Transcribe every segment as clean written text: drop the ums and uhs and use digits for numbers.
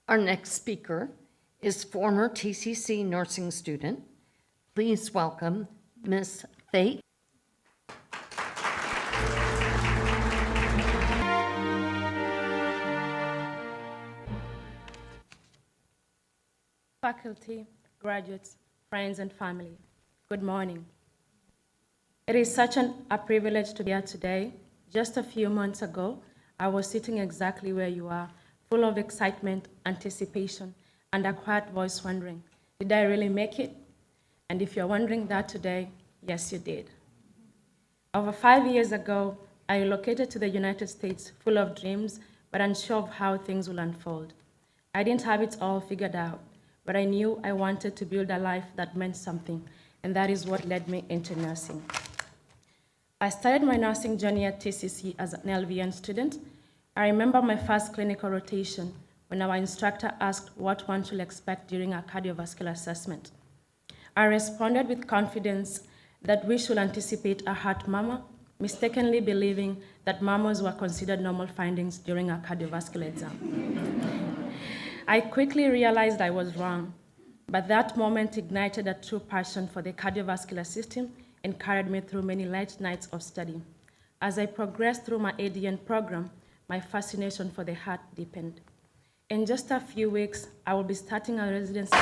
Our next speaker is former TCC nursing student. Please welcome Ms. Faith. Faculty, graduates, friends, and family, good morning. It is such a privilege to be here today. Just a few months ago, I was sitting exactly where you are, full of excitement, anticipation, and a quiet voice wondering, did I really make it? And if you're wondering that today, yes, you did. Over 5 years ago, I relocated to the United States full of dreams, but unsure of how things will unfold. I didn't have it all figured out, but I knew I wanted to build a life that meant something, and that is what led me into nursing. I started my nursing journey at TCC as an LVN student. I remember my first clinical rotation when our instructor asked what one should expect during a cardiovascular assessment. I responded with confidence that we should anticipate a heart murmur, mistakenly believing that murmurs were considered normal findings during a cardiovascular exam. I quickly realized I was wrong, but that moment ignited a true passion for the cardiovascular system and carried me through many late nights of study. As I progressed through my ADN program, my fascination for the heart deepened. In just a few weeks, I will be starting a residency.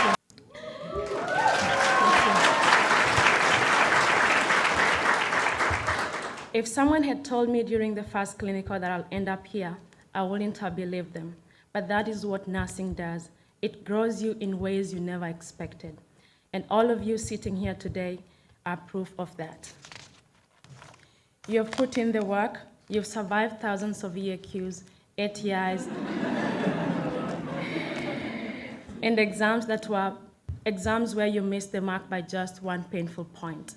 If someone had told me during the first clinical that I'll end up here, I wouldn't have believed them. But that is what nursing does. It grows you in ways you never expected. And all of you sitting here today are proof of that. You have put in the work, you've survived thousands of EAQs, ATIs, and exams where you missed the mark by just one painful point.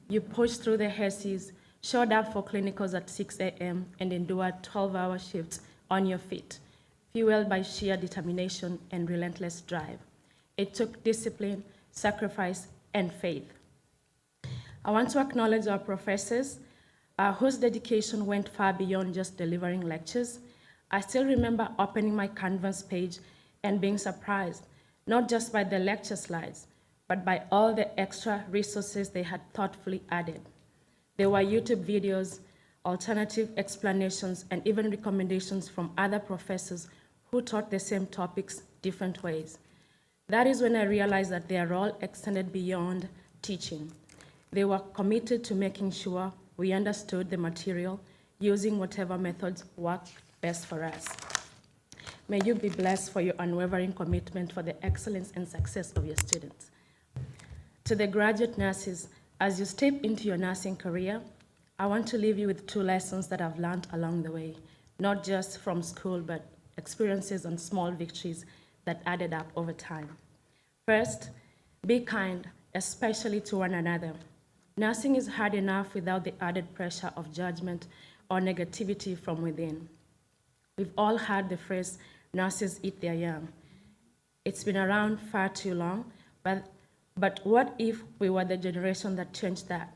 You pushed through the HESIs, showed up for clinicals at 6 a.m., and endured 12-hour shifts on your feet, fueled by sheer determination and relentless drive. It took discipline, sacrifice, and faith. I want to acknowledge our professors whose dedication went far beyond just delivering lectures. I still remember opening my Canvas page and being surprised, not just by the lecture slides, but by all the extra resources they had thoughtfully added. There were YouTube videos, alternative explanations, and even recommendations from other professors who taught the same topics different ways. That is when I realized that their role extended beyond teaching. They were committed to making sure we understood the material, using whatever methods worked best for us. May you be blessed for your unwavering commitment for the excellence and success of your students. To the graduate nurses, as you step into your nursing career, I want to leave you with 2 lessons that I've learned along the way, not just from school, but experiences and small victories that added up over time. First, be kind, especially to one another. Nursing is hard enough without the added pressure of judgment or negativity from within. We've all heard the phrase, nurses eat their young. It's been around far too long, but what if we were the generation that changed that?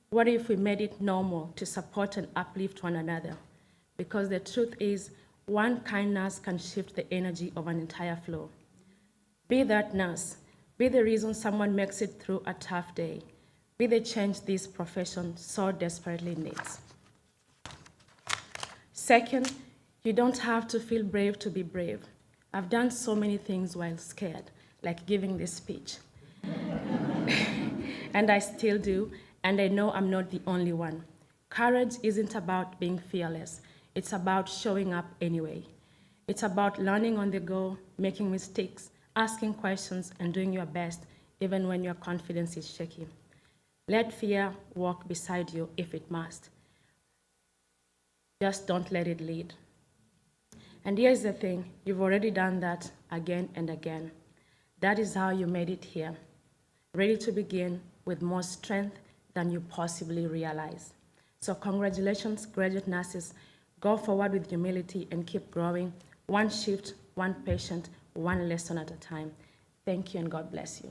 What if we made it normal to support and uplift one another? Because the truth is, one kind nurse can shift the energy of an entire floor. Be that nurse. Be the reason someone makes it through a tough day. Be the change this profession so desperately needs. Second, you don't have to feel brave to be brave. I've done so many things while scared, like giving this speech. And I still do, and I know I'm not the only one. Courage isn't about being fearless. It's about showing up anyway. It's about learning on the go, making mistakes, asking questions, and doing your best, even when your confidence is shaky. Let fear walk beside you if it must. Just don't let it lead. And here's the thing, you've already done that again and again. That is how you made it here, ready to begin with more strength than you possibly realize. So congratulations, graduate nurses. Go forward with humility and keep growing, one shift, one patient, one lesson at a time. Thank you and God bless you.